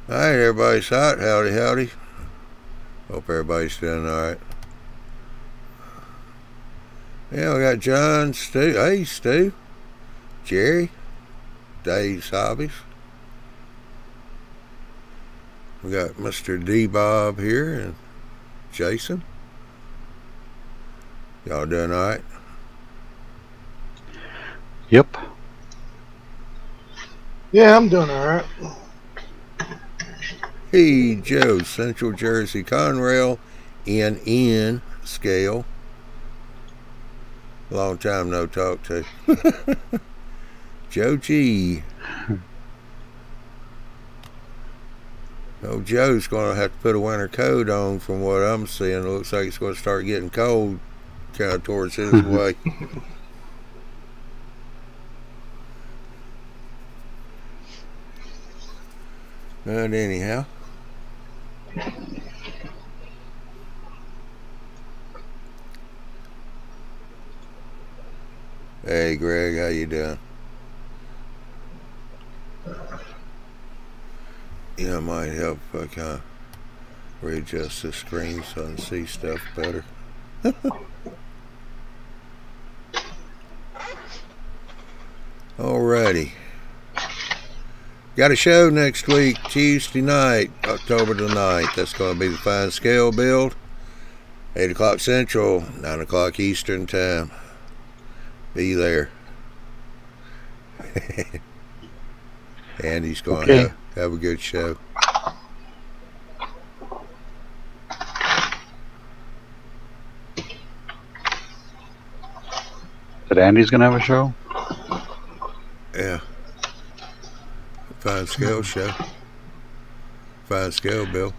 Alright, everybody's hot. Howdy, howdy. Hope everybody's doing alright. Yeah, we got John, Stu. Hey, Stu. Jerry. Dave's Hobbies. We got Mr. D-Bob here and Jason. Y'all doing alright? Yep. Yeah, I'm doing alright. Hey, Joe, Central Jersey Conrail, NN scale. Long time no talk to. Joe G. Oh, Joe's going to have to put a winter coat on from what I'm seeing. It looks like it's going to start getting cold kind of towards his way. But anyhow. Hey, Greg, how you doing? Yeah, it might help if I kind of readjust the screen so I can see stuff better. Alrighty. Got a show next week, Tuesday night, October the 9th. That's going to be the fine scale build. 8 o'clock Central, 9 o'clock Eastern time. Be there. Andy's going to have a good show. That Andy's going to have a show? Yeah. Fine scale show. Fine scale, Bill.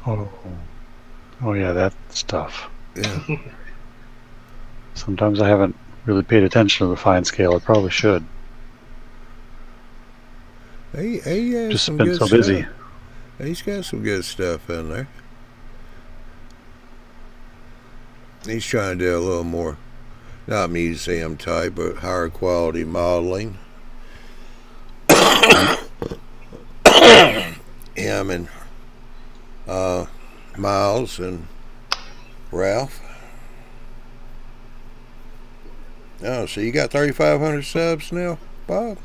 Oh yeah, that stuff. Yeah. Sometimes I haven't really paid attention to the fine scale. I probably should. He Just some been good so stuff. busy. He's got some good stuff in there. He's trying to do a little more, not museum type, but higher quality modeling. Him and Miles and Ralph. Oh, so you got 3,500 subs now, Bob?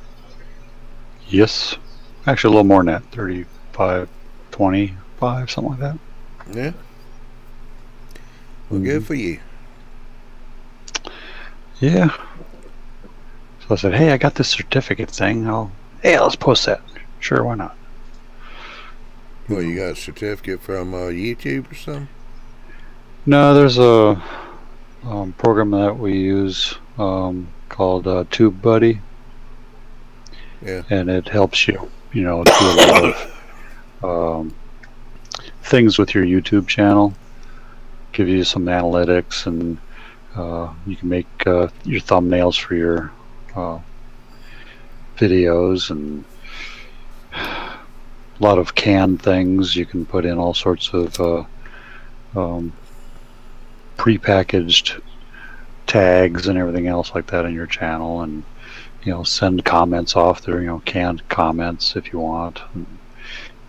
Yes. Actually, a little more than that. 35, 25, something like that. Yeah. Well, good for you. Yeah. So I said, hey, I got this certificate thing. Hey, let's post that. Sure, why not? Well, you got a certificate from YouTube or something? No, there's a program that we use called TubeBuddy. Yeah. And it helps you, do a lot of things with your YouTube channel. Give you some analytics, and you can make your thumbnails for your videos, and a lot of canned things. You can put in all sorts of prepackaged tags and everything else like that in your channel, and send comments off there, canned comments if you want. And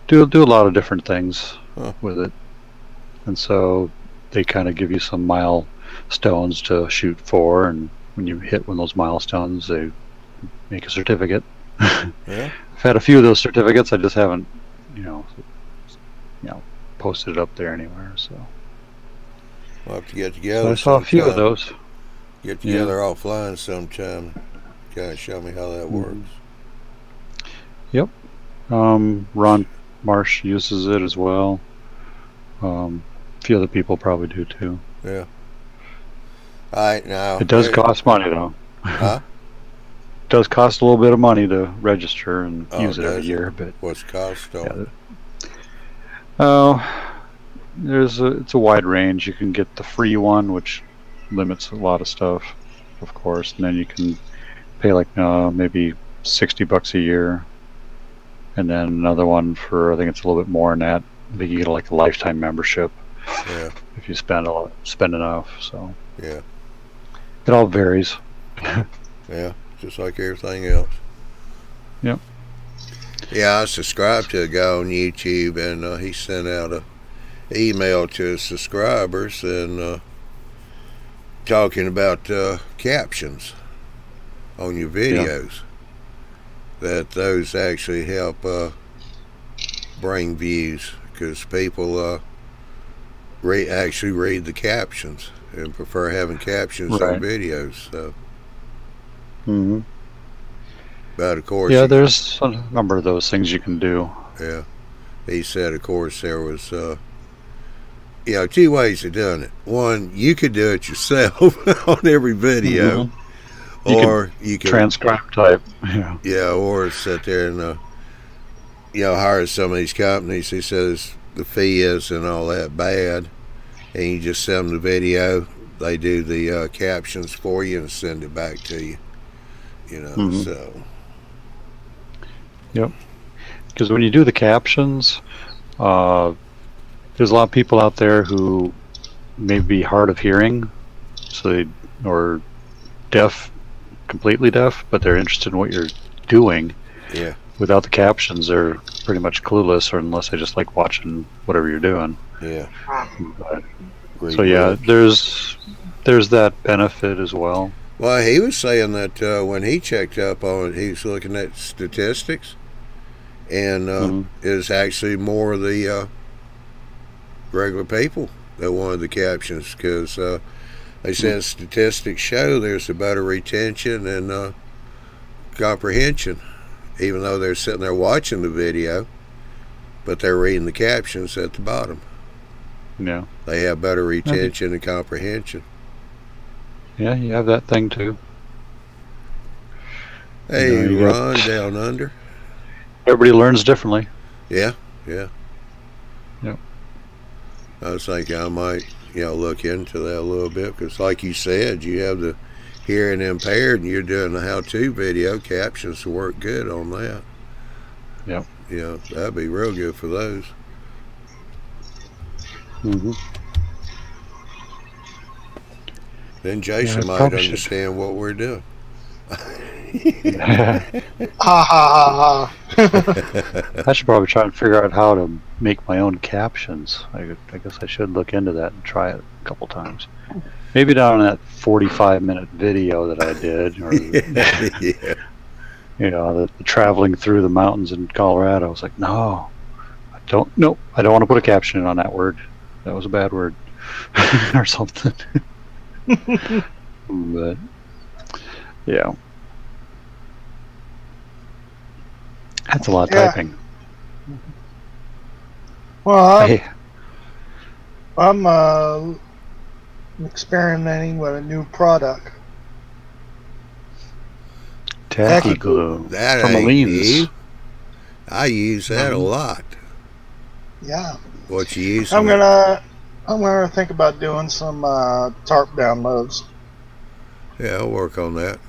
do a lot of different things with it. And so they kind of give you some milestones to shoot for, and when you hit one of those milestones, they make a certificate. Yeah. I've had a few of those certificates. I just haven't, posted it up there anywhere. So We'll have to get together. So I saw a few of those. Get together offline sometime. Kind of show me how that works. Yep. Ron Marsh uses it as well. A few other people probably do too. Yeah. All right, now. It does cost money though. Huh? It does cost a little bit of money to register and use it does every year. But what's the cost on? It's a wide range. You can get the free one, which limits a lot of stuff, of course, and then you can pay like maybe $60 a year, and then another one for, I think it's a little bit more than that. I think you get like a lifetime membership. Yeah. If you spend enough. So yeah, it all varies. Yeah, just like everything else. Yep. Yeah, I subscribed to a guy on YouTube, and he sent out a email to his subscribers and talking about captions on your videos. That those actually help bring views because people actually read the captions and prefer having captions on videos. So. But of course, yeah, there's a number of those things you can do. Yeah, he said, of course, there was two ways of doing it. One, you could do it yourself on every video, or you could transcribe type. Yeah, or sit there and hire some of these companies. He says the fee isn't all that bad, and you just send them the video. They do the captions for you and send it back to you. So. Yep. Because when you do the captions, there's a lot of people out there who may be hard of hearing, or deaf, completely deaf, but they're interested in what you're doing. Yeah. Without the captions, they're pretty much clueless, or unless they just like watching whatever you're doing. Yeah. So yeah, there's that benefit as well. Well, he was saying that when he checked up on it, he was looking at statistics, and it's actually more of the regular people that wanted the captions because they said statistics show there's a better retention and comprehension, even though they're sitting there watching the video, but they're reading the captions at the bottom. Yeah. They have better retention and comprehension. Yeah, you have that thing too. Hey, Ron, down under. Everybody learns differently. Yeah. Yep. I was thinking I might, look into that a little bit because, like you said, you have the hearing impaired, and you're doing a how-to video. Captions work good on that. Yep. That'd be real good for those. Then Jason might understand what we're doing. Ha ha ha ha. I should probably try and figure out how to make my own captions. I guess I should look into that and try it a couple times. Maybe down in that 45-minute video that I did, or the traveling through the mountains in Colorado. I was like, no, I don't want to put a caption in on that word. That was a bad word, or something. But yeah, that's a lot of typing. Well, I'm experimenting with a new product. Tacky glue. That from Aleen's. I use that a lot. Yeah. What you using? I'm gonna think about doing some tarp downloads. Yeah, I'll work on that.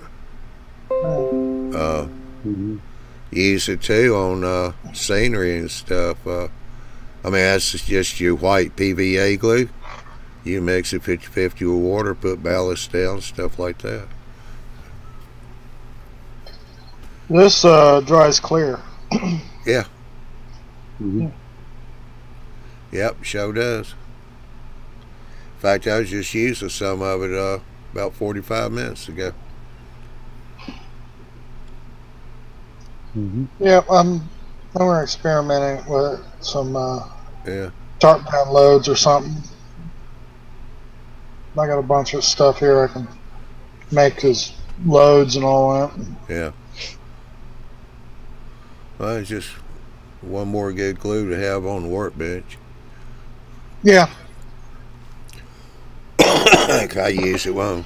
Use it too on scenery and stuff. That's just your white PVA glue. You mix it 50-50 with water, put ballast down, stuff like that. This dries clear. Yeah. Yep, sure does. In fact, I was just using some of it about 45 minutes ago. Yeah, we're experimenting with some tarp downloads or something. I got a bunch of stuff here I can make as loads and all that. Yeah. Well, it's just one more good glue to have on the workbench. Yeah. I use it when I'm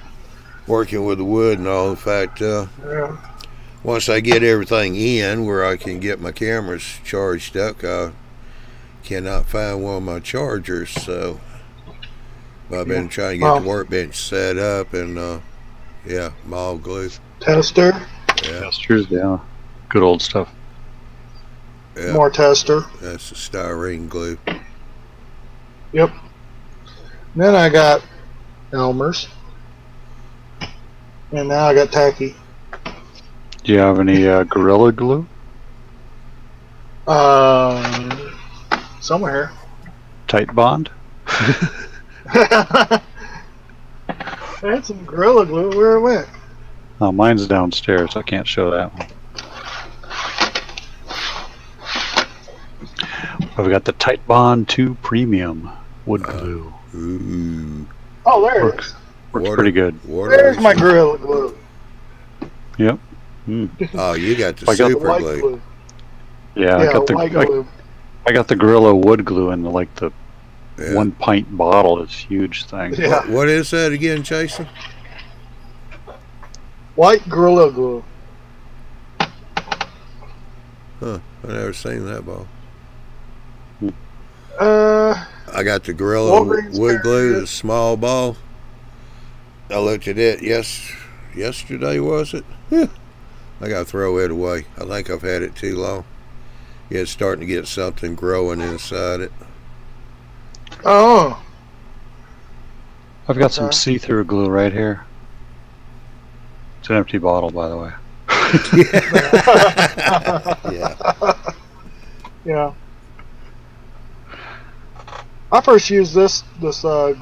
working with the wood and all. In fact, once I get everything in where I can get my cameras charged up, I cannot find one of my chargers, so I've been trying to get the workbench set up and my all glue. Tester? Yeah. Testers, yeah. Good old stuff. Yeah. More tester. That's the styrene glue. Yep. Then I got Elmer's. And now I got Tacky. Do you have any Gorilla Glue? Somewhere here. Tight bond? I had some Gorilla Glue. Where it went? Oh, mine's downstairs. I can't show that one. I've got the Tight Bond 2 Premium wood glue. Ooh. Oh, there it is. Works pretty good. There's my Gorilla Glue. Yep. Oh, you got the I got the super White glue. glue. Yeah, Yeah, white glue. I got the Gorilla wood glue in like the Yeah. 1 pint bottle. This huge thing. Yeah. What is that again, Jason? White Gorilla Glue. Huh? I never seen that ball. I got the Gorilla Walgreens wood glue, carrier. the small ball. I looked at it yesterday, was it? Yeah. I gotta throw it away. I think I've had it too long. Yeah, it's starting to get something growing inside it. Oh. I've got some Okay. see-through glue right here. It's an empty bottle, by the way. Yeah. Yeah. I first used this Gorilla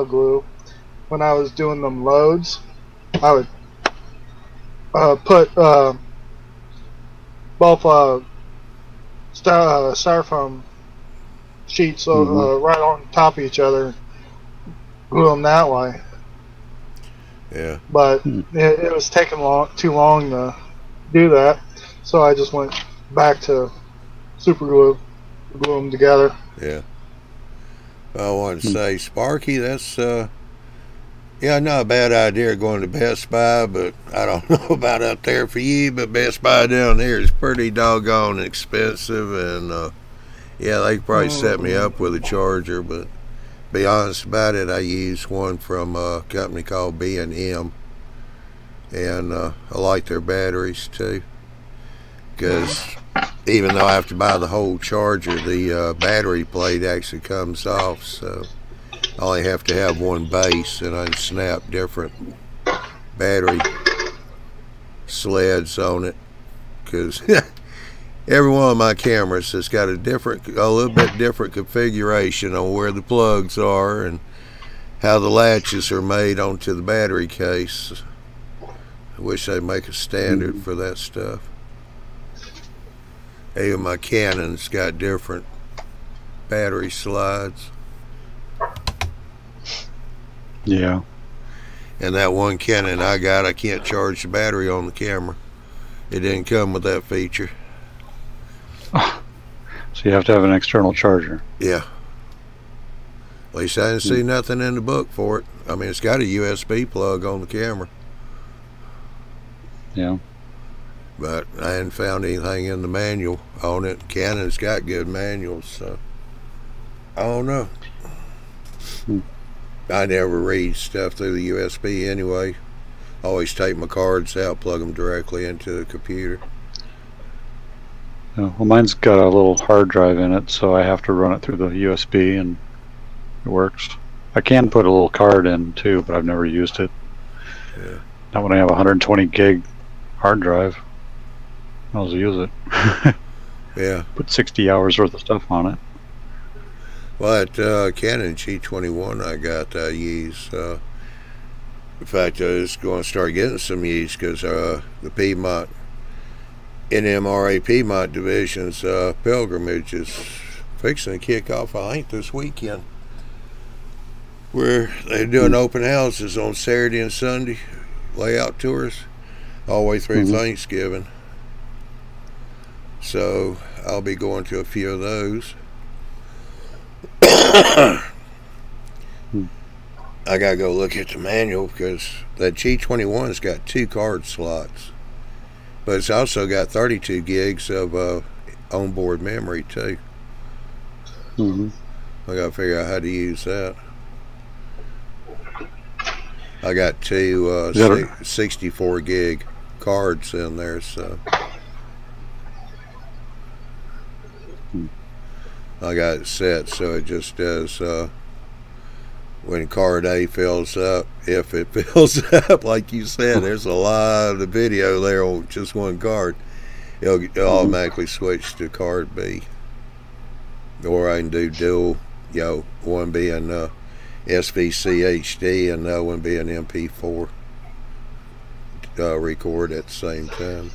Glue when I was doing them loads. I would put both styrofoam sheets right on top of each other, glue them that way. Yeah. But it was taking too long to do that, so I just went back to super glue, glue them together. Yeah. I wanted to say, Sparky, that's yeah, not a bad idea going to Best Buy, but I don't know about up there for you, but Best Buy down here is pretty doggone expensive, and yeah, they could probably set me up with a charger, but be honest about it, I use one from a company called B&M, and I like their batteries too, because even though I have to buy the whole charger, the battery plate actually comes off, so I only have to have one base, and I can snap different battery sleds on it, because every one of my cameras has got a little bit different configuration on where the plugs are and how the latches are made onto the battery case. I wish they'd make a standard for that stuff. Even my Canon's got different battery slides. Yeah. And that one Canon I got, I can't charge the battery on the camera. It didn't come with that feature. So you have to have an external charger. Yeah. At least I didn't see nothing in the book for it. I mean, it's got a USB plug on the camera, Yeah. but I hadn't found anything in the manual on it. Canon's got good manuals, so I don't know. I never read stuff through the USB anyway. I always take my cards out, plug them directly into the computer. Yeah. Well, mine's got a little hard drive in it, so I have to run it through the USB, and it works. I can put a little card in too, but I've never used it. Yeah. Not when I have a 120 gig hard drive. I'll use it. Yeah. Put 60 hours worth of stuff on it. Well, that Canon G21 I got, I use. In fact, I was going to start getting some use because the Piedmont, NMRA Piedmont Division's pilgrimage is fixing to kick off, I think, this weekend. Where they're doing open houses on Saturday and Sunday, layout tours, all the way through Thanksgiving. So I'll be going to a few of those. I gotta go look at the manual because that G21's got 2 card slots, but it's also got 32 gigs of onboard memory too. I gotta figure out how to use that. I got 2 64 gig cards in there, so I got it set so it just does when card A fills up, if it fills up, like you said, there's a lot of video there on just one card. it'll automatically switch to card B. Or I can do dual, one being SVC HD and the other one being MP4 record at the same time.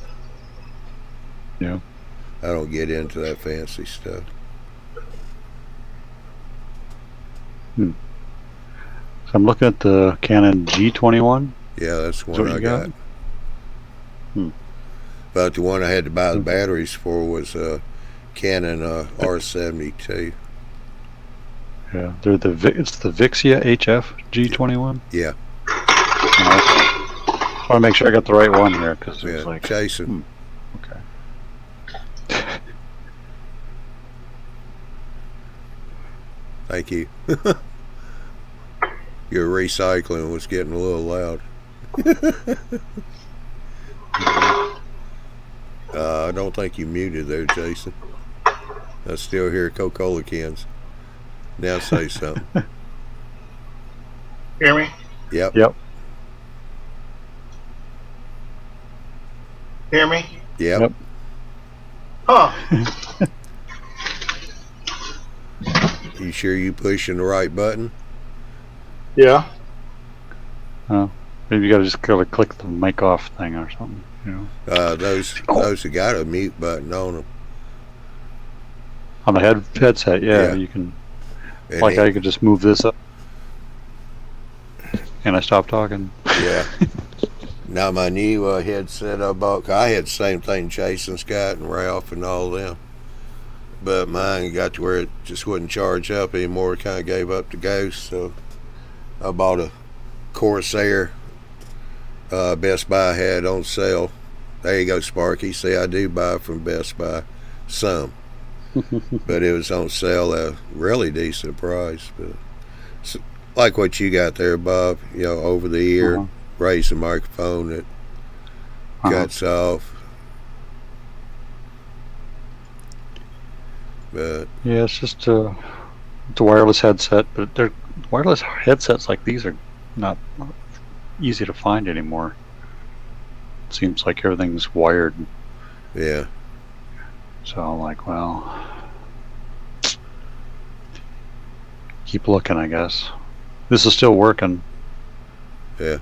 Yeah. I don't get into that fancy stuff. So I'm looking at the Canon G21. Yeah, that's the one I got. But the one I had to buy the batteries for was Canon R72. Yeah, it's the Vixia HF G21. Yeah. I want to make sure I got the right one here because it's like Jason. Okay. Thank you. Your recycling was getting a little loud. I don't think you muted there, Jason. I still hear Coca-Cola cans. Now say something. Hear me? Yep. Yep. Hear me? Yep. Huh. You sure you pushing the right button? Yeah. Oh, maybe you gotta just gotta click the mic off thing or something. Those have got a mute button on them. On the headset, yeah, you can. And like I could just move this up, and I stop talking. Yeah. Now my new headset I bought, I had the same thing Jason's got and Ralph and all them, but mine got to where it just wouldn't charge up anymore. It kind of gave up the ghost, so I bought a Corsair. Best Buy had on sale. There you go, Sparky. See, I do buy from Best Buy some, but it was on sale at a really decent price. But like what you got there, Bob, over the ear, raise the microphone that cuts off. But yeah, it's just a wireless headset, but they're wireless headsets like these are not easy to find anymore. It seems like everything's wired. Yeah. So I'm like, well, keep looking, I guess. This is still working. Yeah.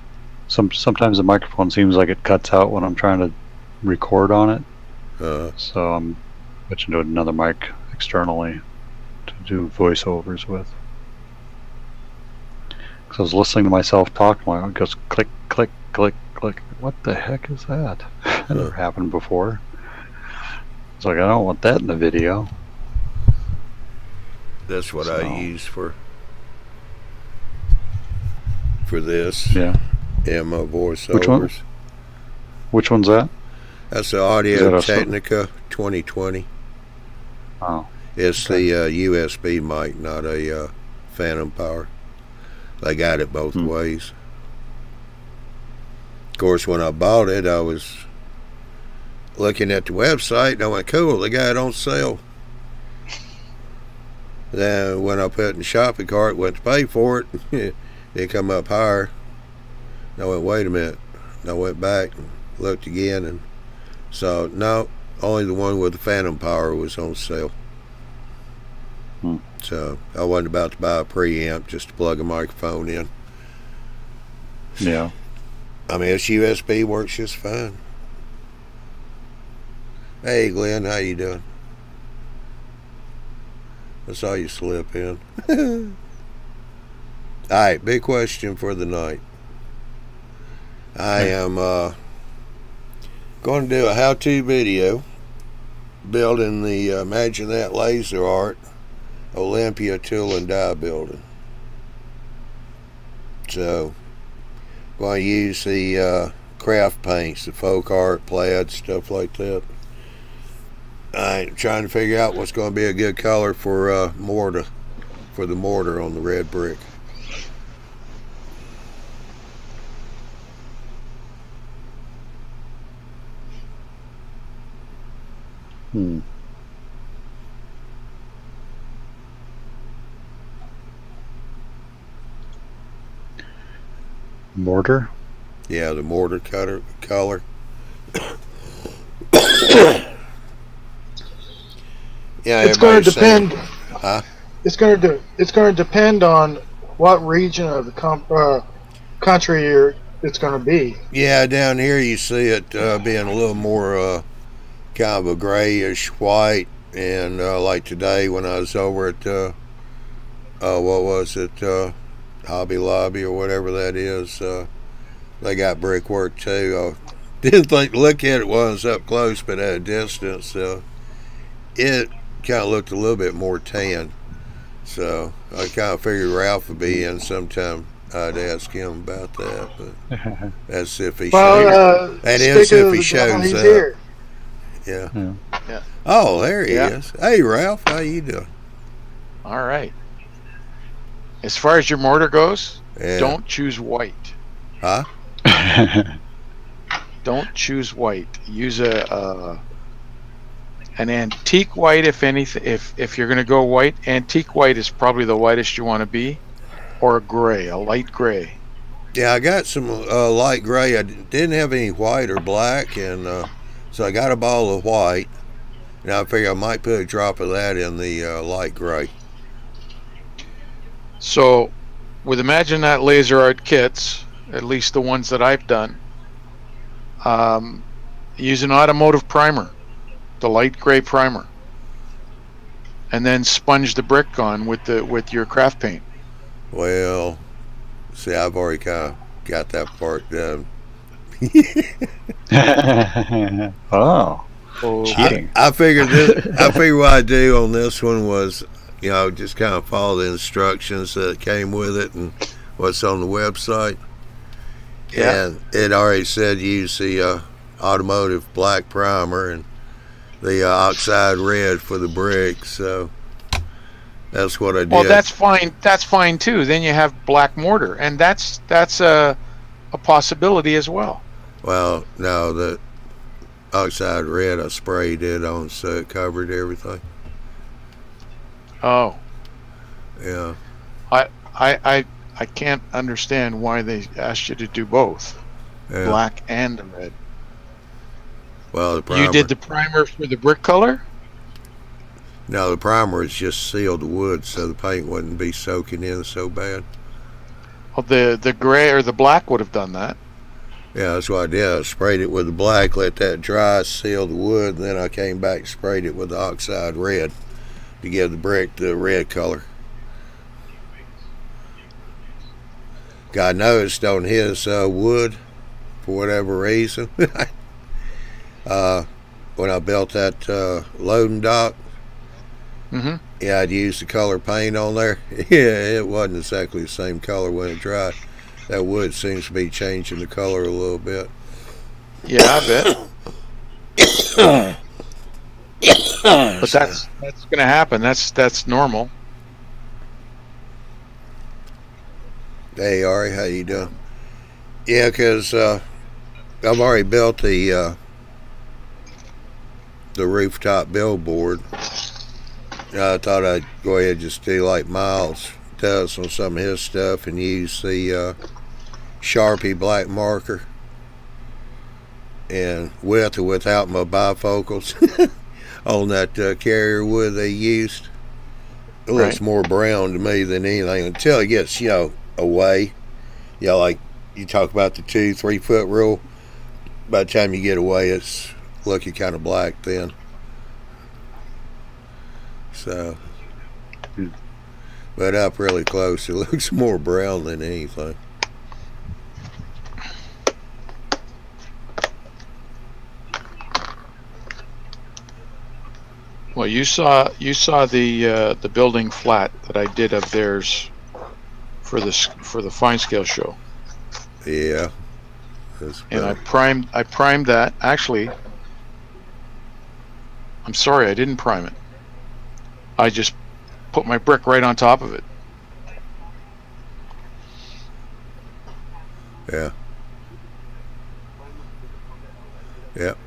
Sometimes the microphone seems like it cuts out when I'm trying to record on it. So I'm switching to another mic externally to do voiceovers with. Because I was listening to myself talk, and it goes click, click, click, click. What the heck is that? That never happened before. It's like, I don't want that in the video. That's what I use for this. Yeah. And my voiceovers. Which one's that? That's the Audio Technica 2020. Oh. It's the USB mic, not a phantom power. They got it both ways. Of course, when I bought it, I was looking at the website and I went, cool, they got it on sale. Then when I put it in the shopping cart, went to pay for it, it come up higher. And I went, wait a minute. And I went back and looked again, and so no, only the one with the phantom power was on sale. So I wasn't about to buy a preamp just to plug a microphone in. Yeah. I mean, it's USB, works just fine. Hey Glenn, how you doing? I saw you slip in. Alright, big question for the night. I am going to do a how-to video building the Imagine That Laser Art Olympia tool and die building. So I'm going to use the craft paints, the folk art, plaid, stuff like that. I'm trying to figure out what's going to be a good color for mortar, for the mortar on the red brick. Mortar? Yeah, the mortar color. Yeah, It's going to everybody's saying, depend. huh? It's going to depend on what region of the country it's going to be. Yeah, down here you see it being a little more kind of a grayish white, and like today when I was over at what was it, Hobby Lobby or whatever that is, they got brickwork too. I didn't think to look at it while I was up close, but at a distance, it kind of looked a little bit more tan. So I kind of figured Ralph would be in sometime. I'd ask him about that, but that's if he shows. That is if he shows he's up. here. Yeah. Yeah. Oh, there he Yeah. is. Hey, Ralph, how you doing? All right. As far as your mortar goes, Yeah. don't choose white. Huh? Don't choose white. Use an antique white, if anything. If you're going to go white, antique white is probably the whitest you want to be, or a gray, a light gray. Yeah, I got some light gray. I didn't have any white or black, and so I got a ball of white. And I figure I might put a drop of that in the light gray. So, with Imagine That laser art kits, at least the ones that I've done, use an automotive primer, the light gray primer, and then sponge the brick on with your craft paint. Well, see, I've already kind of got that part done. Oh, Oh, cheating. I figured this. I figured what I do on this one was, just kind of follow the instructions that came with it and what's on the website. Yeah. And it already said use the automotive black primer and the oxide red for the brick. So that's what I did. Well, that's fine. That's fine too. Then you have black mortar, and that's a possibility as well. Well, no, the oxide red I sprayed it on so it covered everything. Oh, Yeah. I can't understand why they asked you to do both, Yeah. black and red. Well, the primer. You did the primer for the brick color? No, the primer is just sealed the wood so the paint wouldn't be soaking in so bad. Well, the gray or the black would have done that. Yeah, that's what I did. I sprayed it with the black, let that dry, seal the wood, and then I came back and sprayed it with the oxide red to give the brick the red color. God noticed on his wood, for whatever reason, when I built that loading dock, Mm-hmm. yeah, I'd used the color paint on there. Yeah, it wasn't exactly the same color when it dried. That wood seems to be changing the color a little bit. Yeah, I bet. But that's going to happen. That's normal. Hey, Ari, how you doing? Yeah, because I've already built the rooftop billboard. I thought I'd go ahead and just do like Miles does on some of his stuff and use the Sharpie black marker and with or without my bifocals on that carrier wood they used. It looks more brown to me than anything until it gets, away. Like you talk about the 2-3 foot rule. By the time you get away, it's looking kind of black then. So, but up really close, it looks more brown than anything. Well, you saw the building flat that I did of theirs for the fine scale show. Yeah. And I primed that. Actually, I'm sorry, I didn't prime it. I just put my brick right on top of it. Yeah. Yep.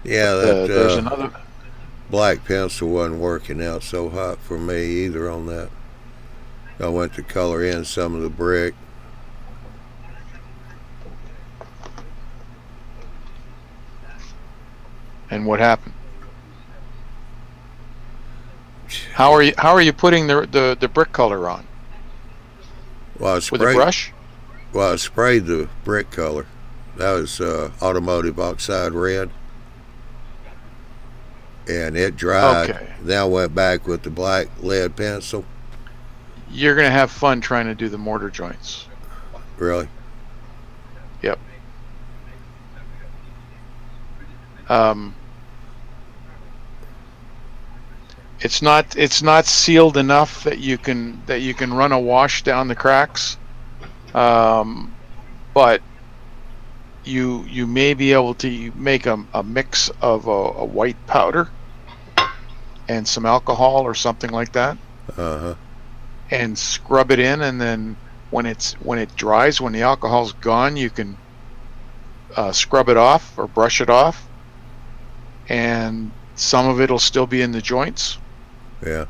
Yeah, There's another. Black pencil wasn't working out so hot for me either on that. I went to color in some of the brick. And what happened? How are you putting the brick color on? Well, With a brush? Well, I sprayed the brick color. That was automotive oxide red. And it dried. Okay. Then I went back with the black lead pencil. You're going to have fun trying to do the mortar joints. Really? Yep. It's not sealed enough that you can run a wash down the cracks, but you may be able to make a mix of a white powder and some alcohol or something like that, and scrub it in, and then when it dries, when the alcohol's gone, you can scrub it off or brush it off, and some of it'll still be in the joints. Yeah.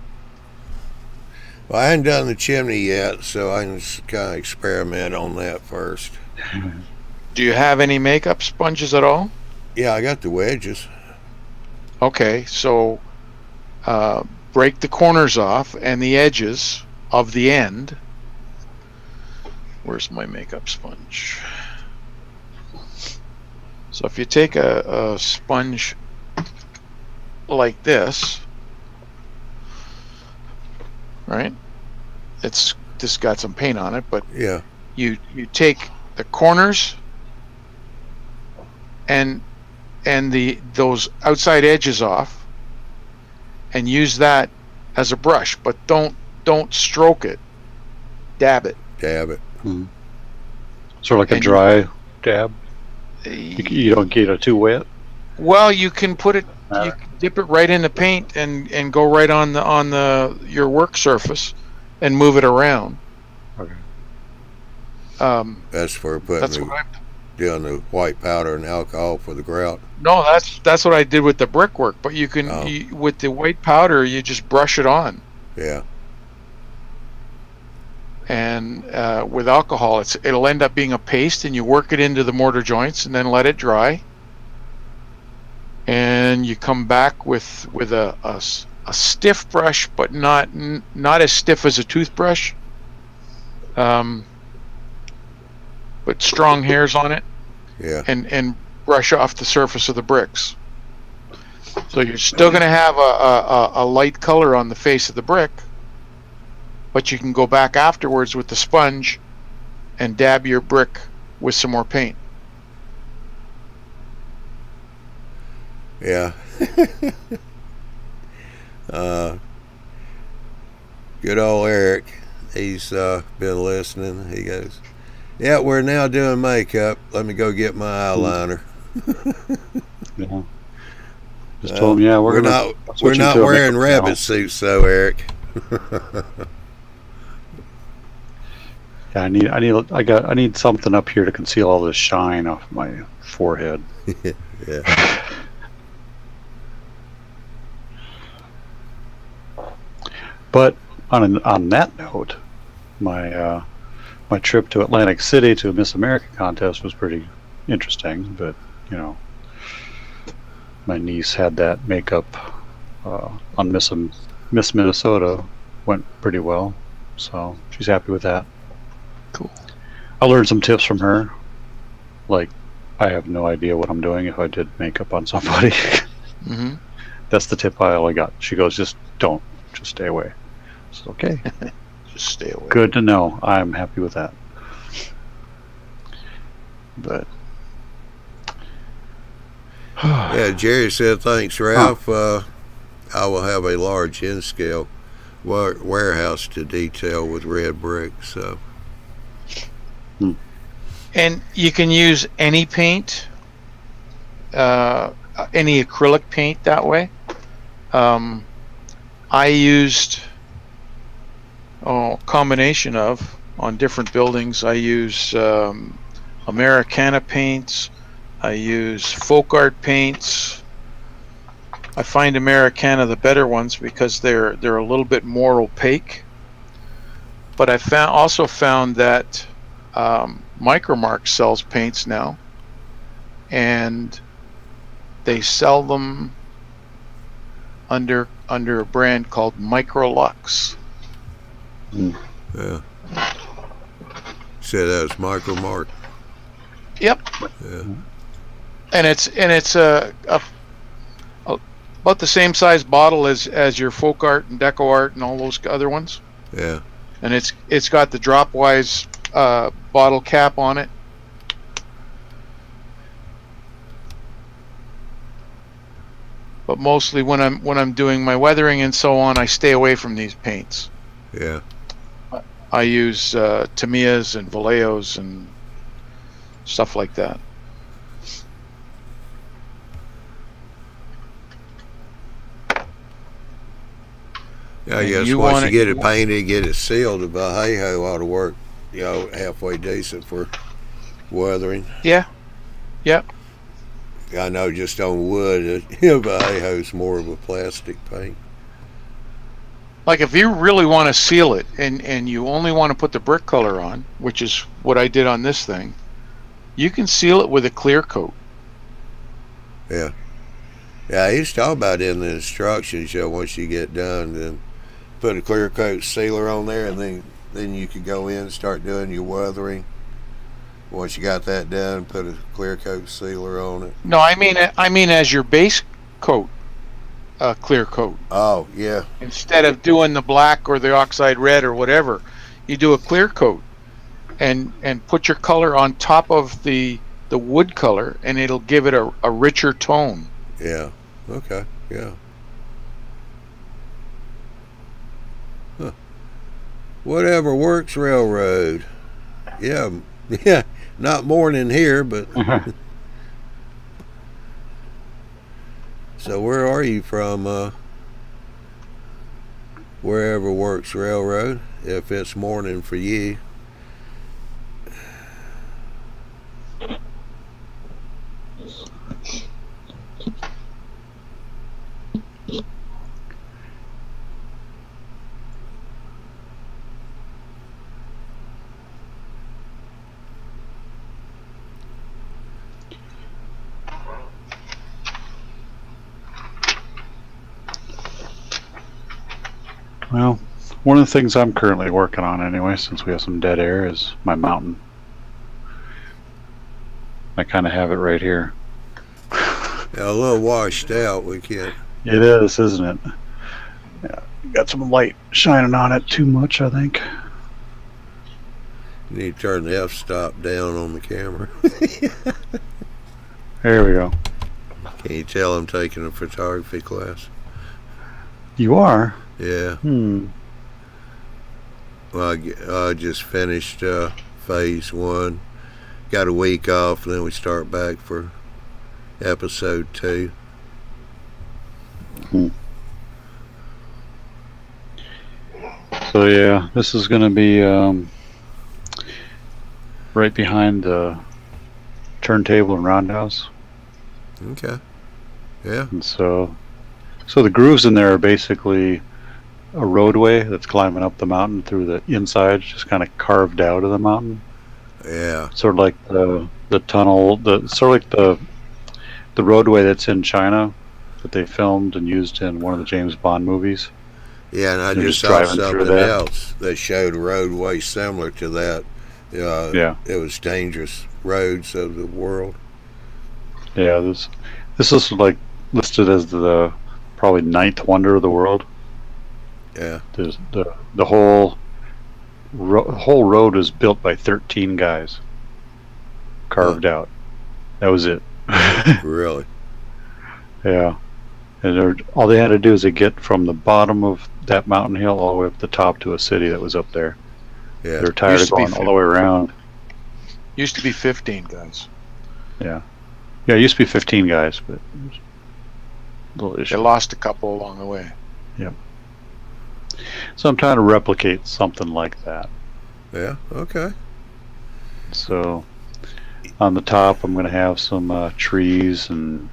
Well, I hadn't done the chimney yet, so I can just kind of experiment on that first. Do you have any makeup sponges at all? Yeah, I got the wedges. Okay, so break the corners off and the edges of the end. Where's my makeup sponge? So if you take a sponge like this, right? It's just got some paint on it, but yeah, you take the corners and those outside edges off, and use that as a brush, but don't stroke it. Dab it. Dab it. Sort of like a dry dab. You don't get it too wet. Well, you can put it. You can dip it right in the paint and go right on your work surface and move it around. Okay. That's for putting doing the white powder and alcohol for the grout. No, that's what I did with the brickwork. But you can with the white powder, you just brush it on. Yeah. And with alcohol, it'll end up being a paste, and you work it into the mortar joints, and then let it dry. And you come back with a stiff brush, but not as stiff as a toothbrush, but strong hairs on it. Yeah. And brush off the surface of the bricks. So you're still going to have a light color on the face of the brick, but you can go back afterwards with the sponge and dab your brick with some more paint. Yeah. Good old Eric. He's been listening. He goes, yeah, we're now doing makeup. Let me go get my eyeliner. Yeah. Just told him, yeah, we're not wearing rabbit suits though, Eric. Yeah, I need something up here to conceal all this shine off my forehead. Yeah. But on that note, my trip to Atlantic City to a Miss America contest was pretty interesting. But my niece had that makeup on Miss Minnesota, went pretty well, so she's happy with that. Cool. I learned some tips from her, like I have no idea what I'm doing if I did makeup on somebody. Mm-hmm. That's the tip I only got. She goes, just stay away. It's okay. Just stay away. Good to know. I'm happy with that. But yeah, Jerry said, thanks, Ralph. I will have a large in-scale warehouse to detail with red bricks. So. And you can use any paint, any acrylic paint that way. I used a combination of, on different buildings, I use Americana paints, I use folk art paints. I find Americana the better ones because they're a little bit more opaque. But I also found that Micromark sells paints now, and they sell them under a brand called Microlux. Yeah. Said that was Micro Mark. Yep. Yeah. And it's about the same size bottle as your Folk Art and Deco Art and all those other ones. Yeah. And it's got the Dropwise bottle cap on it. But mostly when I'm doing my weathering and so on, I stay away from these paints. Yeah. I use Tamiyas and Vallejos and stuff like that. Yeah, I guess once you get it painted, get it sealed, the Vallejo ought to work, halfway decent for weathering. Yeah. Yep. I know just on wood, Vallejo's more of a plastic paint. Like if you really want to seal it and you only want to put the brick color on, which is what I did on this thing, you can seal it with a clear coat. Yeah. Yeah, I used to talk about in the instructions, once you get done, then put a clear coat sealer on there, and then you could go in and start doing your weathering. Once you got that done, put a clear coat sealer on it. No, I mean as your base coat, clear coat. Oh, yeah. Instead of doing the black or the oxide red or whatever, you do a clear coat and put your color on top of the wood color, and it'll give it a richer tone. Yeah. Okay. Yeah. Huh. Whatever works, Railroad. Yeah. Yeah. Not morning here, but. So where are you from? Wherever works, Railroad. If it's morning for you. Well, one of the things I'm currently working on anyway, since we have some dead air, is my mountain. I kind of have it right here. Yeah, a little washed out. We can't. It is, isn't it? Yeah, got some light shining on it too much, I think. You need to turn the f-stop down on the camera. There we go. Can you tell I'm taking a photography class? You are? Yeah. Well, I just finished phase 1. Got a week off, and then we start back for episode 2. So yeah, this is going to be right behind the turntable and roundhouse. Okay. Yeah. And so the grooves in there are basically a roadway that's climbing up the mountain through the inside, just kind of carved out of the mountain. Yeah. Sort of like the tunnel, sort of like the roadway that's in China that they filmed and used in one of the James Bond movies. Yeah, and I just saw something else that showed a roadway similar to that. Yeah. It was dangerous roads of the world. Yeah, this is like listed as the probably 9th wonder of the world. Yeah. There's the whole road is built by 13 guys, carved out. That was it. Really? Yeah. And all they had to do is get from the bottom of that mountain hill all the way up the top to a city that was up there. Yeah. They're tired of going all the way around. Used to be 15 guys. Yeah. Yeah, it used to be 15 guys, but they lost a couple along the way. Yep. So I'm trying to replicate something like that. Yeah, okay. So on the top I'm going to have some trees, and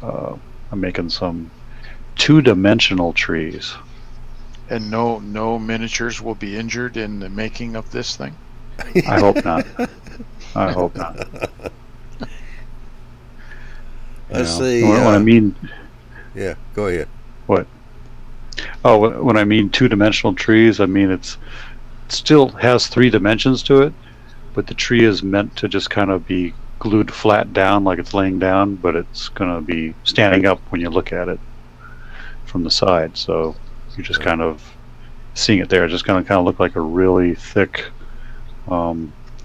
I'm making some 2-dimensional trees. And no miniatures will be injured in the making of this thing? I hope not. I hope not. I Let's know. see. When I mean, yeah, go ahead. what? Oh, when I mean two-dimensional trees, I mean it still has 3 dimensions to it, but the tree is meant to just kind of be glued flat down like it's laying down, but it's going to be standing up when you look at it from the side. So you're just kind of seeing it there. It's just going to kind of look like a really thick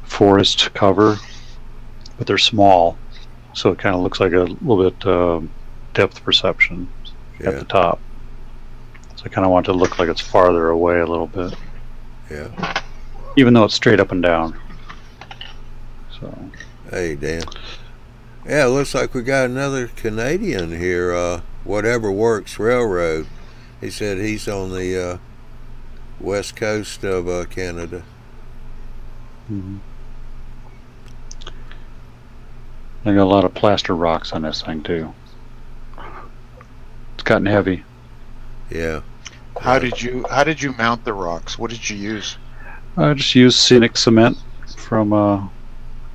forest cover, but they're small, so it kind of looks like a little bit depth perception at the top. So I kind of want it to look like it's farther away a little bit. Yeah. Even though it's straight up and down. So. Hey, Dan. Yeah, it looks like we got another Canadian here. Whatever Works Railroad. He said he's on the west coast of Canada. Mm-hmm. I got a lot of plaster rocks on this thing too. It's gotten heavy. Yeah. How did you mount the rocks? What did you use? I just used scenic cement from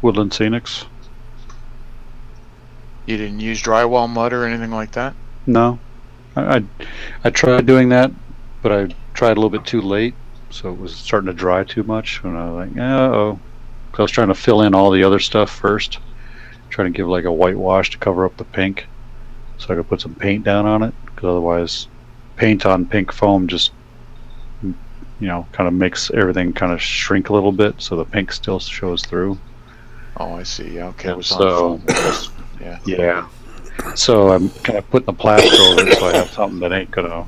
Woodland Scenics. You didn't use drywall mud or anything like that? No, I tried doing that, but I tried a little bit too late, so it was starting to dry too much. And I was like, uh-oh. 'Cause I was trying to fill in all the other stuff first, trying to give like a whitewash to cover up the pink, so I could put some paint down on it. Because otherwise, paint on pink foam just, kind of makes everything kind of shrink a little bit, so the pink still shows through. Oh, I see. Yeah, okay. It was So, on foam. Yeah. Yeah. So I'm kind of putting the plaster over it, so I have something that ain't gonna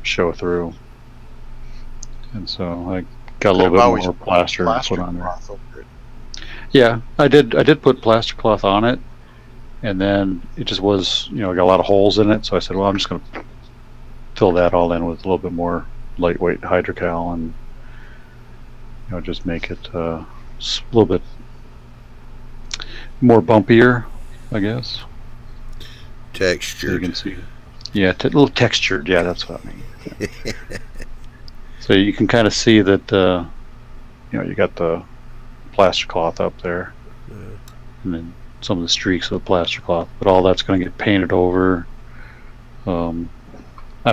show through. And so I got a little bit more plaster to put on there. Yeah, I did put plaster cloth on it, and then it just was, got a lot of holes in it. So I said, well, I'm just gonna fill that all in with a little bit more lightweight hydrocal and just make it a little bit more bumpier, I guess. Textured. So you can see. Yeah, a little textured. Yeah, that's what I mean. So you can kind of see that, you got the plaster cloth up there, and then some of the streaks of the plaster cloth. But all that's going to get painted over. I'm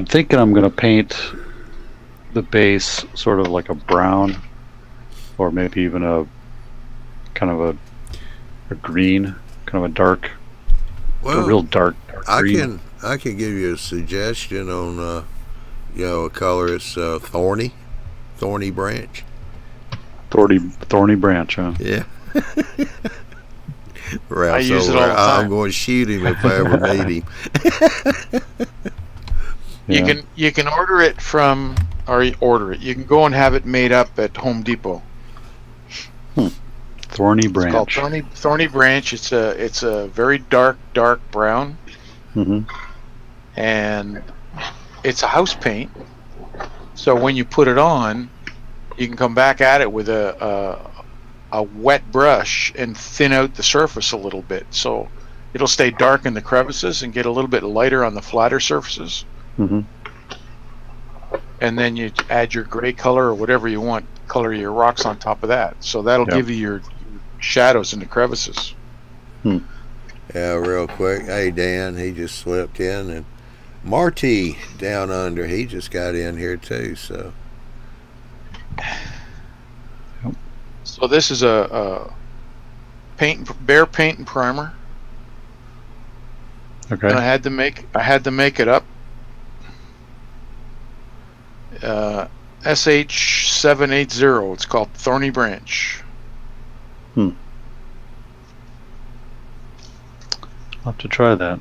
thinking I'm going to paint the base sort of like a brown, or maybe even a kind of a green, kind of a dark, a real dark green. I can give you a suggestion on a color. It's thorny branch. Thorny branch, huh? Yeah. I use it all the time. I'm going to shoot him if I ever meet him. Yeah. You can order it from, or order it. You can go and have it made up at Home Depot. Thorny branch. It's called thorny branch. It's a very dark brown, and it's a house paint. So when you put it on, you can come back at it with a wet brush and thin out the surface a little bit. So it'll stay dark in the crevices and get a little bit lighter on the flatter surfaces. And then you add your gray color or whatever you want, color your rocks on top of that. So that'll give you your shadows in the crevices. Yeah, real quick. Hey, Dan, he just slipped in, and Marty down under, he just got in here too. So this is a bare paint and primer. Okay. And I had to make it up. SH780. It's called Thorny Branch. I'll have to try that.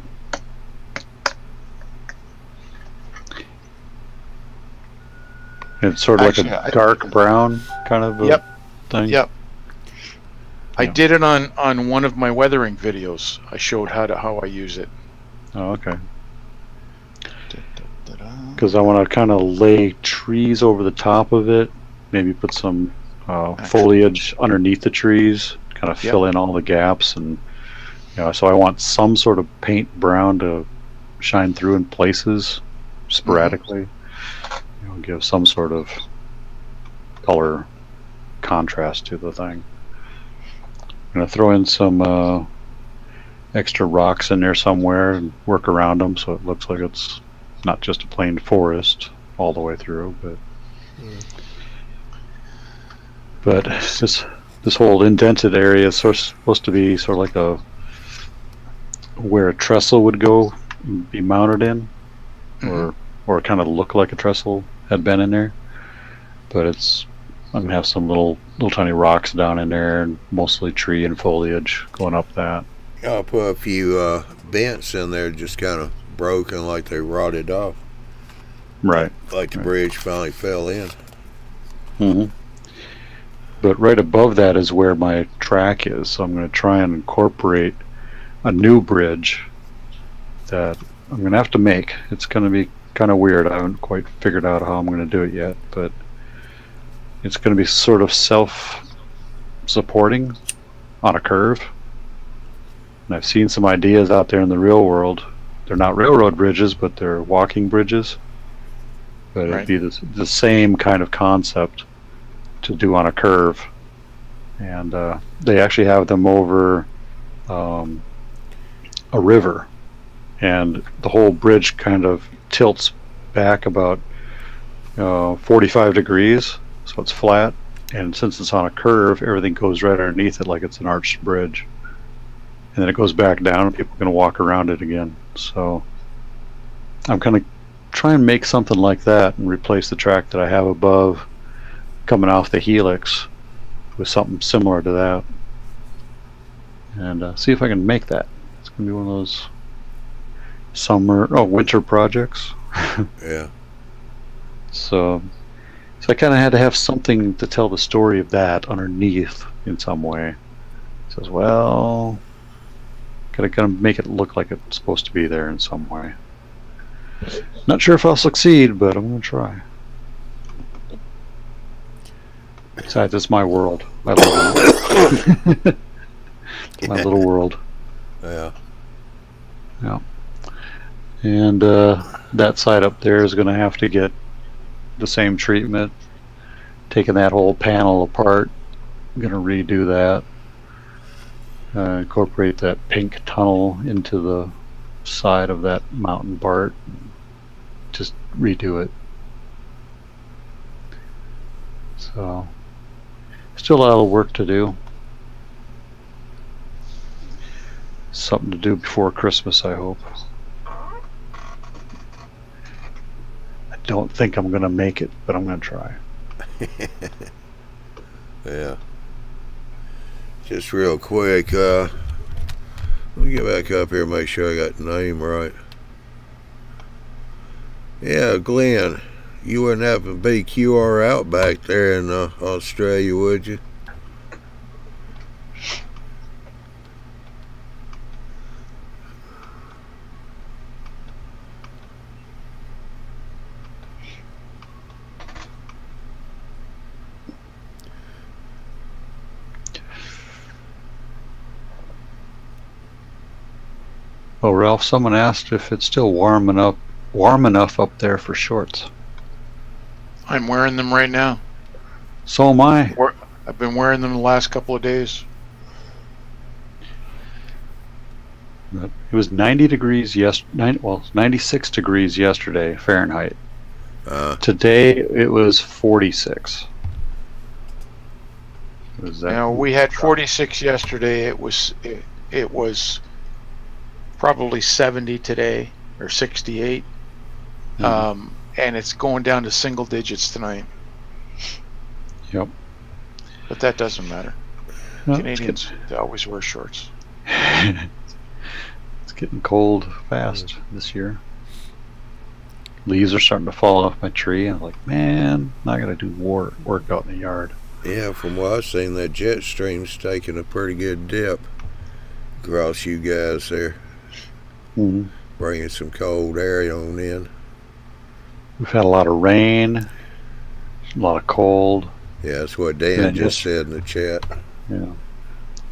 It's sort of like a dark brown kind of a thing. Yep. I did it on one of my weathering videos. I showed how I use it. Oh, okay. Because I want to kind of lay trees over the top of it, maybe put some foliage underneath the trees, kind of fill in all the gaps, and so I want some sort of paint brown to shine through in places sporadically. Give some sort of color contrast to the thing. I'm going to throw in some extra rocks in there somewhere and work around them so it looks like it's not just a plain forest all the way through. But this whole indented area is supposed to be sort of like where a trestle would go and be mounted in, or kind of look like a trestle had been in there. But I'm gonna have some little tiny rocks down in there, and mostly tree and foliage going up that. I'll put a few bents in there, just kind of broken, like they rotted off. Right. Like the bridge finally fell in. But right above that is where my track is, so I'm going to try and incorporate a new bridge that I'm going to have to make. It's going to be kind of weird. I haven't quite figured out how I'm going to do it yet, but it's going to be sort of self-supporting on a curve. And I've seen some ideas out there in the real world. They're not railroad bridges, but they're walking bridges. But it'd be the same kind of concept to do on a curve. And they actually have them over a river. And the whole bridge kind of tilts back about 45 degrees, so it's flat. And since it's on a curve, everything goes right underneath it like it's an arched bridge. And then it goes back down and people can walk around it again. So I'm going to try and make something like that and replace the track that I have above coming off the helix with something similar to that. And see if I can make that. It's going to be one of those winter projects. Yeah. So I kind of had to have something to tell the story of that underneath in some way. Says, well, gotta make it look like it's supposed to be there in some way. Not sure if I'll succeed, but I'm gonna try. Besides, it's my world. I love it. My little world. Yeah. Yeah. And that side up there is gonna have to get the same treatment. Taking that whole panel apart. I'm gonna redo that. Incorporate that pink tunnel into the side of that mountain part. Just redo it. So still a lot of work to do. Something to do before Christmas, I hope. I don't think I'm gonna make it, but I'm gonna try. Yeah. Just real quick, let me get back up here and make sure I got the name right. Yeah, Glenn, you wouldn't have a BQR out back there in Australia, would you? Oh, Ralph, someone asked if it's still warm enough up there for shorts. I'm wearing them right now. So am I. I've been wearing them the last couple of days. It was 90 degrees 96 degrees yesterday Fahrenheit. Today it was 46. Now we had 46 yesterday. It was probably 70 today, or 68. And it's going down to single digits tonight. Yep. But that doesn't matter. No, Canadians, they always wear shorts. It's getting cold fast this year. Leaves are starting to fall off my tree. I'm like, man, I gotta do work out in the yard. Yeah, from what I've seen, that jet stream's taking a pretty good dip across you guys there. Bringing some cold air on in. We've had a lot of rain, a lot of cold. Yeah, that's what Dan just said in the chat. Yeah.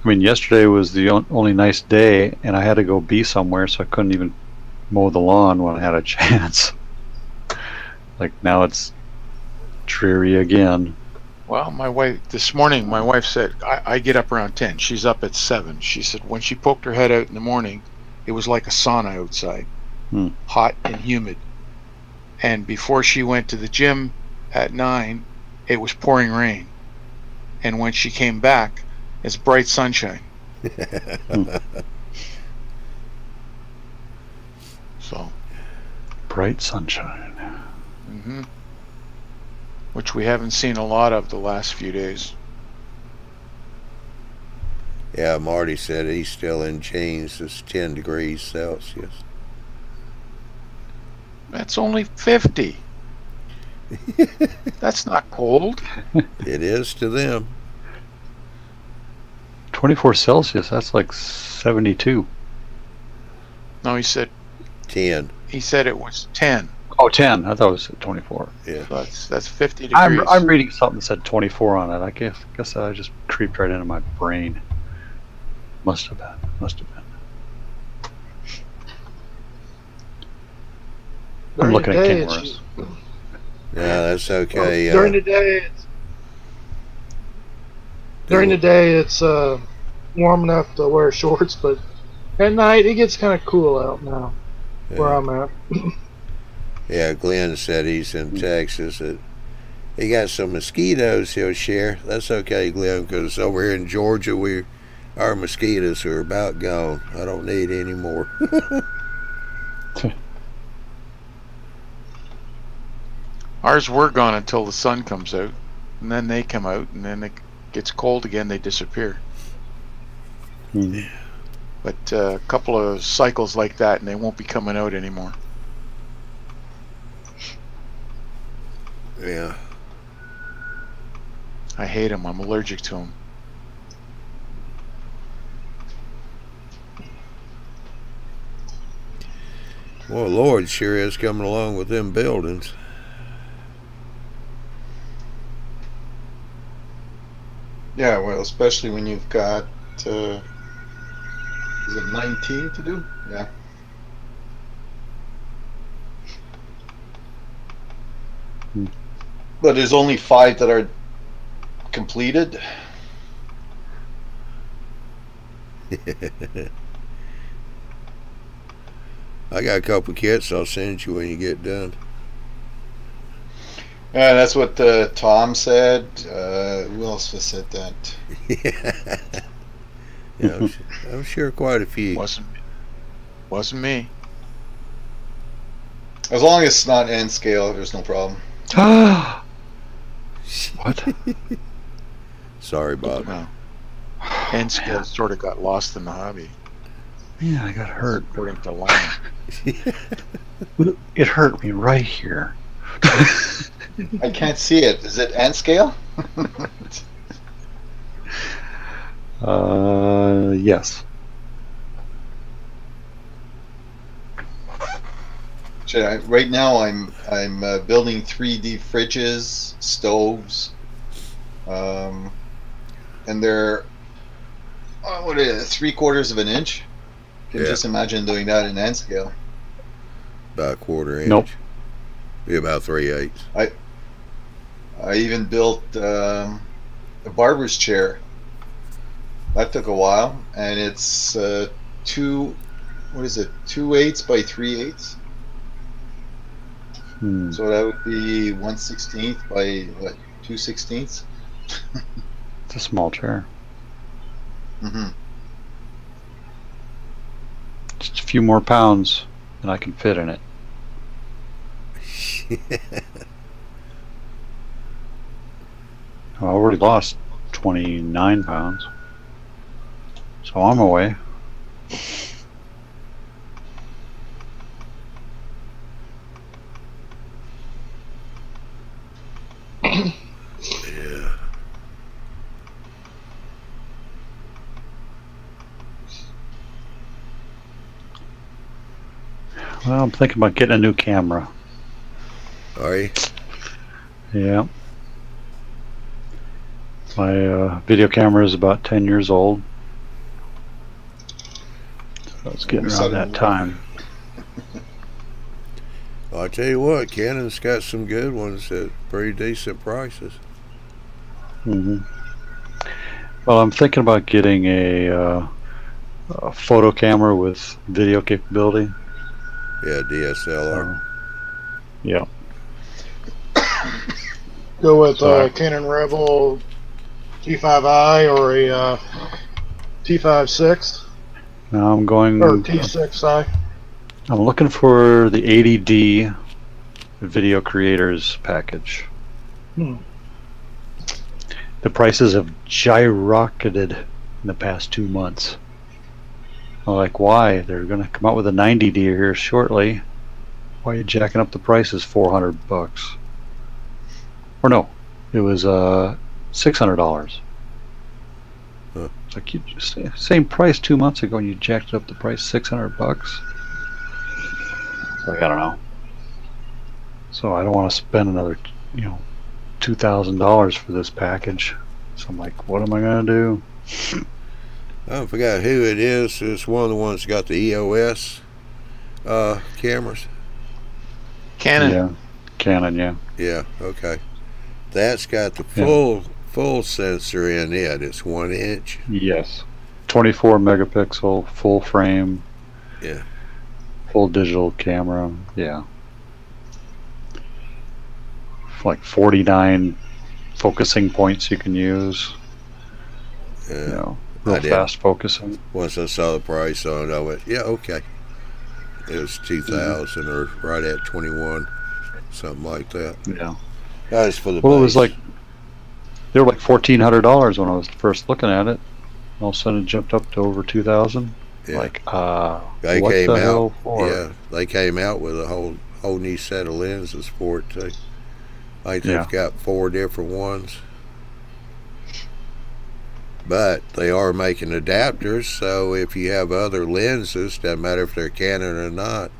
I mean, yesterday was the only nice day, and I had to go be somewhere, so I couldn't even mow the lawn when I had a chance. Like, now it's dreary again. Well, my wife, this morning, my wife said, I get up around 10. She's up at 7. She said when she poked her head out in the morning, it was like a sauna outside, hot and humid. And before she went to the gym at 9, it was pouring rain. And when she came back, it's bright sunshine. So. Bright sunshine. Mm-hmm. Which we haven't seen a lot of the last few days. Yeah, Marty said he's still in jeans. It's 10 degrees Celsius. That's only 50. That's not cold. It is to them. 24 Celsius, that's like 72. No, he said 10. He said it was 10. Oh, 10. I thought it was 24. Yeah. So that's 50 degrees. I'm reading something that said 24 on it. I guess I just creeped right into my brain. Must have been. I'm looking at cameras. Yeah, that's okay. During the day, it's warm enough to wear shorts, but at night it gets kind of cool out now where I'm at. Yeah, Glenn said he's in Texas. He got some mosquitoes he'll share. That's okay, Glenn, because over here in Georgia, our mosquitoes are about gone. I don't need any more. Ours were gone until the sun comes out, and then they come out, and then it gets cold again, they disappear. But a couple of cycles like that, and they won't be coming out anymore. Yeah. I hate them. I'm allergic to them. Well, Lord sure is coming along with them buildings. Yeah, well, especially when you've got, is it 19 to do? Yeah. But there's only 5 that are completed. I got a couple kits I'll send you when you get done. Yeah, that's what Tom said. Who else has said that? Yeah, I'm sure quite a few. Wasn't me. As long as it's not N scale, there's no problem. What? Sorry, Bob. No. N scale sort of got lost in the hobby. Yeah, I got hurt. According to Lion. It hurt me right here. I can't see it. Is it N scale? Yes. Right now, I'm building 3D fridges, stoves, and they're what is it, 3/4 of an inch? You can just imagine doing that in N scale. About a 1/4 inch. Nope. Be about 3/8. I even built a barber's chair. That took a while, and it's 2/8 by 3/8. So that would be 1/16 by what, 2/16. It's a small chair. Just a few more pounds, and I can fit in it. I already lost 29 pounds, so I'm away. Yeah. Well, I'm thinking about getting a new camera. Are you? Yeah. My video camera is about 10 years old. So it's getting around that time. Well, I tell you what, Canon's got some good ones at pretty decent prices. Mm-hmm. Well, I'm thinking about getting a photo camera with video capability. Yeah, DSLR. Yeah. Go with So Canon Rebel T5i or a T5.6 now I'm or going. T6i. I'm looking for the 80D video creators package. The prices have skyrocketed in the past 2 months. I'm like, why? They're going to come out with a 90D here shortly. Why are you jacking up the prices $400? Or no, it was $600. Huh. It's like you just same price 2 months ago, and you jacked up the price $600. So I don't know. So I don't want to spend another, $2,000 for this package. So I'm like, what am I gonna do? I forgot who it is. It's one of the ones that got the EOS cameras. Canon. Yeah, Canon. Yeah. Yeah, okay. That's got the full sensor in it. It's 1 inch. Yes. 24 megapixel, full frame. Yeah. Full digital camera. Yeah. Like 49 focusing points you can use. Yeah. Real fast focusing. Once I saw the price on it, I went, yeah, okay. It was 2,000 or right at 21, something like that. Yeah. That was for the Well, base. it was like, they were like $1,400 when I was first looking at it. All of a sudden it jumped up to over 2,000. Yeah. Like, They what came the out, hell for? Yeah, they came out with a whole new set of lenses for it too. I think they've got 4 different ones. But they are making adapters, so if you have other lenses, doesn't matter if they're Canon or not,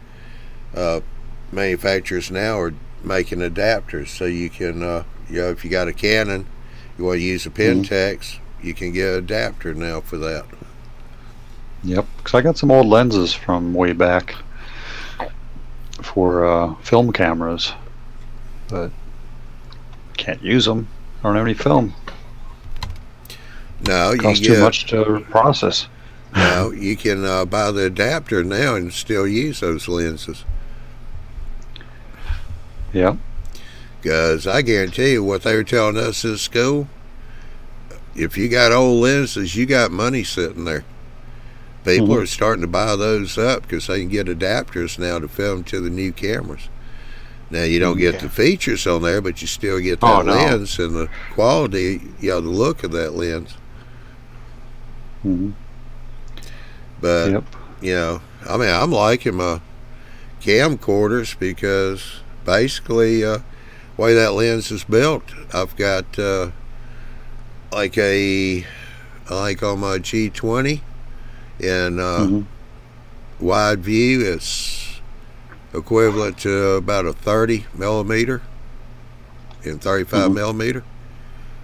manufacturers now are making adapters, so you can, if you got a Canon, you want to use a Pentax, you can get an adapter now for that. Yep, because I got some old lenses from way back for film cameras, but can't use them. I don't have any film. No, it costs too much to process. No, you can buy the adapter now and still use those lenses. Yeah. Because I guarantee you what they were telling us in school, if you got old lenses, you got money sitting there. People are starting to buy those up because they can get adapters now to film to the new cameras. Now, you don't get the features on there, but you still get that lens and the quality, the look of that lens. But, I'm liking my camcorders because basically, way that lens is built, I've got like on my G20 in wide view, it's equivalent to about a 30 millimeter and 35 millimeter,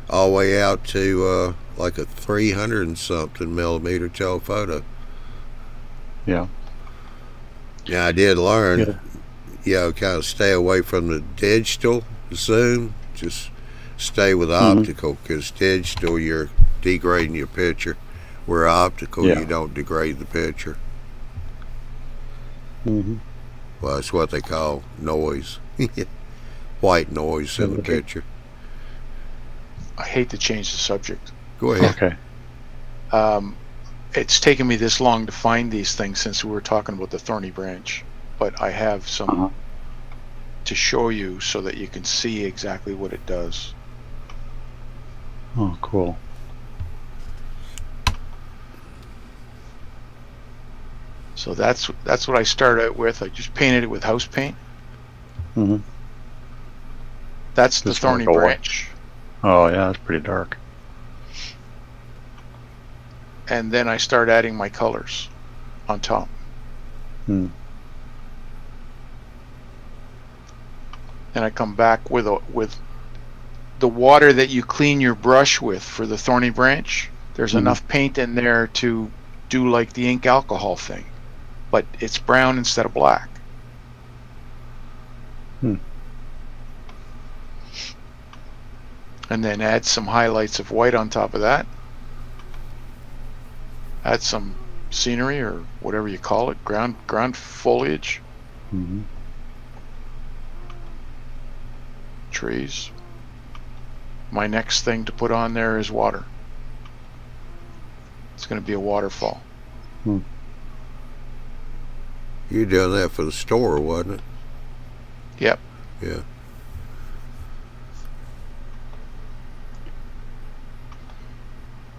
all the way out to like a 300 and something millimeter telephoto. Yeah. Yeah, I did learn, kind of stay away from the digital zoom, just stay with optical, because digital, you're degrading your picture, where optical, you don't degrade the picture. Well, that's what they call noise. White noise in the picture. I hate to change the subject. Go ahead. Okay. It's taken me this long to find these things since we were talking about the thorny branch, but I have some to show you so that you can see exactly what it does. Oh, cool. So that's what I started out with. I just painted it with house paint. That's the thorny branch. Oh yeah, that's pretty dark. And then I start adding my colors on top. Hmm. And I come back with the water that you clean your brush with for the thorny branch. There's enough paint in there to do like the ink alcohol thing, but it's brown instead of black. and then add some highlights of white on top of that. Add some scenery or whatever you call it, ground foliage, trees. My next thing to put on there is water. It's going to be a waterfall. You done that for the store, wasn't it? Yep. Yeah.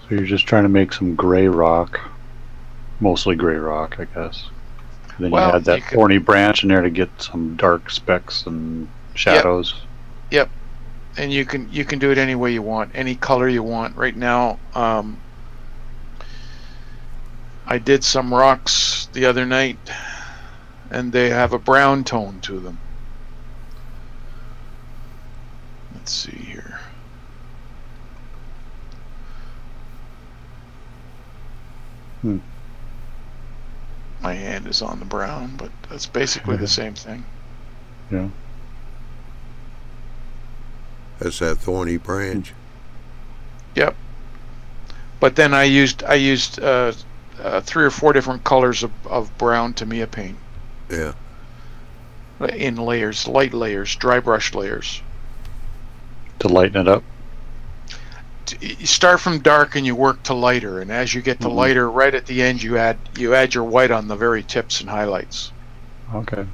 So you're just trying to make some gray rock, mostly gray rock, I guess. Then Well, you add that you could- thorny branch in there to get some dark specks and shadows. Yep. And you can do it any way you want, any color you want. Right now, I did some rocks the other night, and they have a brown tone to them. Let's see here. My hand is on the brown, but that's basically the same thing. Yeah. That's that thorny branch. Yep. But then I used 3 or 4 different colors of brown Tamiya paint Yeah. in layers, light layers, dry brush layers. To lighten it up. You start from dark and you work to lighter, and as you get to lighter, right at the end you add your white on the very tips and highlights, Okay.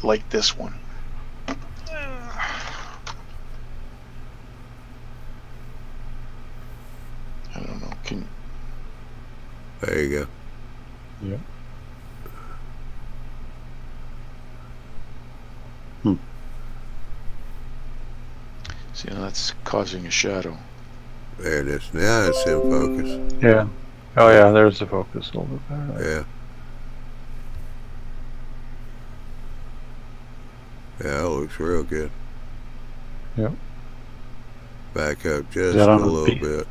like this one. I don't know. There you go. Yeah. See, now that's causing a shadow. There it is. Now it's in focus. Yeah. Oh yeah, there's the focus a little bit better. Yeah. Yeah, it looks real good. Yep. Back up just that a on the little beach? bit.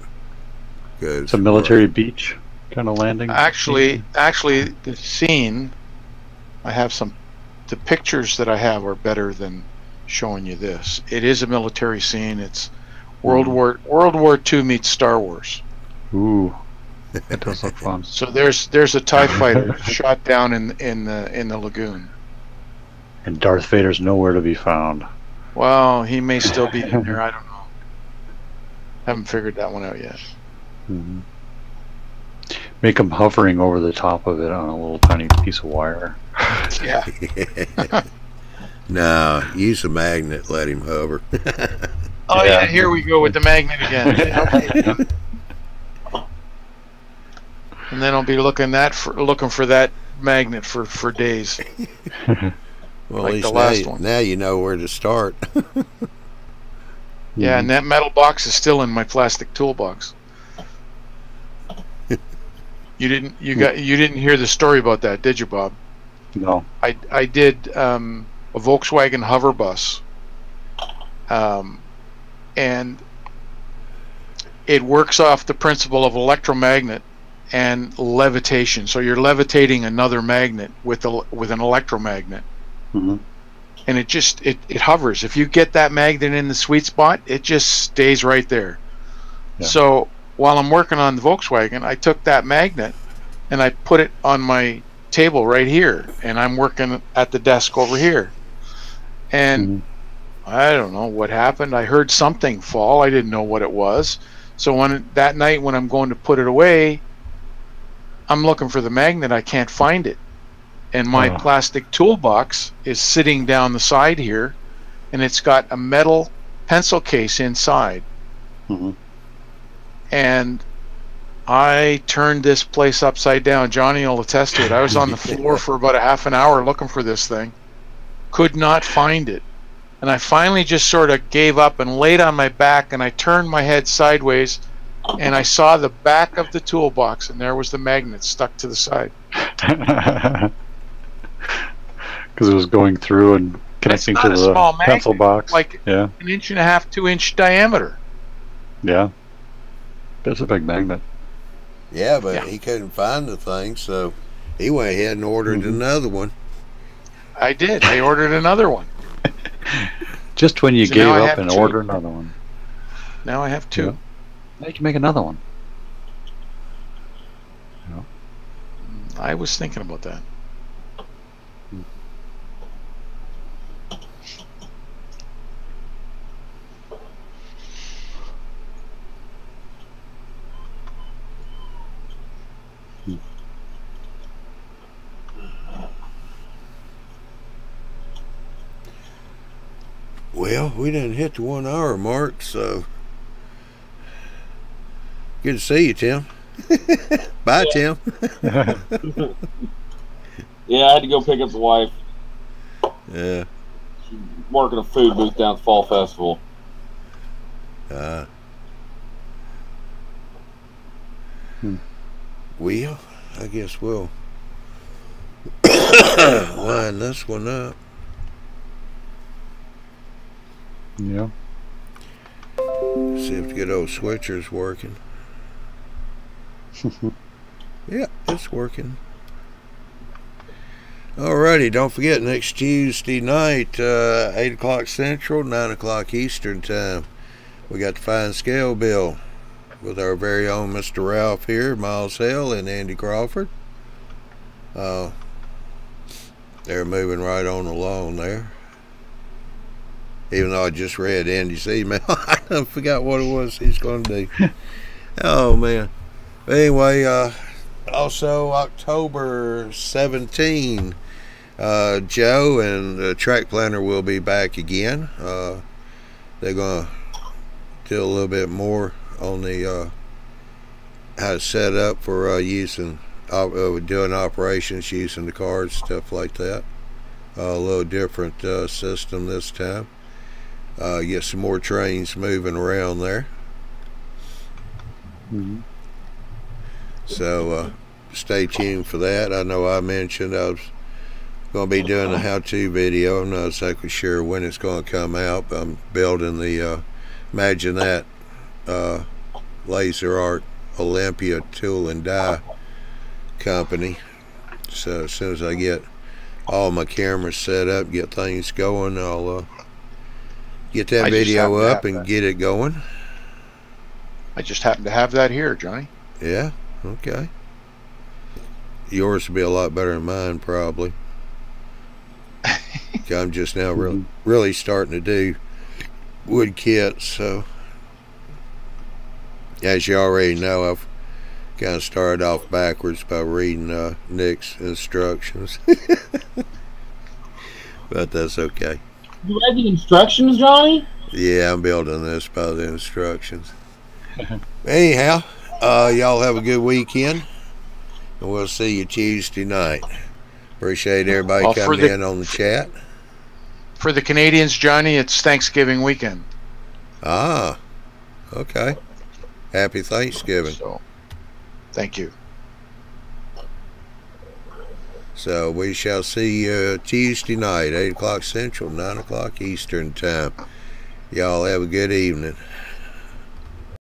Good. It's a military beach kind of landing. Actually, the scene, I have the pictures that I have are better than showing you this. It is a military scene. It's World War II meets Star Wars. Ooh, that does look fun. So there's a TIE fighter shot down in the lagoon. And Darth Vader's nowhere to be found. Well, he may still be in there. I don't know. Haven't figured that one out yet. Make him hovering over the top of it on a little tiny piece of wire. Yeah. No, use a magnet. Let him hover. Oh yeah, here we go with the magnet again. Yeah. And then I'll be looking for that magnet for days. Well, Like at least the last one. now you know where to start. Yeah, and that metal box is still in my plastic toolbox. You didn't hear the story about that, did you, Bob? No. I did a Volkswagen hover bus, and it works off the principle of electromagnet and levitation. So you're levitating another magnet with an electromagnet. And it hovers. If you get that magnet in the sweet spot, it just stays right there. Yeah. So while I'm working on the Volkswagen, I took that magnet and I put it on my table right here, and I'm working at the desk over here. And I don't know what happened. I heard something fall. I didn't know what it was. So that night when I'm going to put it away, I'm looking for the magnet. I can't find it. And my plastic toolbox is sitting down the side here, and it's got a metal pencil case inside. And I turned this place upside down. Johnny will attest to it. I was on the floor for about a half an hour looking for this thing. Could not find it. And I finally just sort of gave up and laid on my back, and I turned my head sideways, and I saw the back of the toolbox, and there was the magnet stuck to the side. Because it was going through and connecting to the pencil box. Like an 1.5 to 2-inch diameter. Yeah. That's a big magnet. Yeah, but he couldn't find the thing, so he went ahead and ordered another one. I did. I ordered another one. Just when you So gave now I up have and two. order another one. Now I have two. Yeah. Now you can make another one. Yeah. I was thinking about that. Well, we didn't hit the 1 hour mark, so good to see you, Tim. Bye, Yeah. Tim. Yeah, I had to go pick up the wife. Yeah. She's working a food booth down at the Fall Festival. Well, I guess we'll line this one up. Yeah. See if the good old switcher's working. Yeah, it's working. Alrighty, don't forget, next Tuesday night, 8 o'clock Central, 9 o'clock Eastern Time, we got the Fine Scale Bill with our very own Mr. Ralph here, Miles Hill, and Andy Crawford. They're moving right on along there. Even though I just read Andy's email, I forgot what it was he's going to do. Oh, man. But anyway, also October 17, Joe and the Track Planner will be back again. They're going to do a little bit more on the how to set up for using doing operations using the cards, stuff like that. A little different system this time. Get some more trains moving around there. So stay tuned for that. I know I mentioned I was going to be doing a how-to video. I'm not exactly sure when it's going to come out, but I'm building the imagine that laser art Olympia tool and die company. So as soon as I get all my cameras set up, get things going, I'll get that video up and get it going. I just happen to have that here, Johnny. Yeah, okay. Yours will be a lot better than mine, probably. I'm just now really starting to do wood kits, so as you already know, I've kind of started off backwards by reading Nick's instructions. But that's okay. You read the instructions, Johnny? Yeah, I'm building this by the instructions. Anyhow, y'all have a good weekend, and we'll see you Tuesday night. Appreciate everybody coming in on the chat. For the Canadians, Johnny, it's Thanksgiving weekend. Ah, okay. Happy Thanksgiving. So, thank you. So we shall see you Tuesday night, 8 o'clock Central, 9 o'clock Eastern Time. Y'all have a good evening.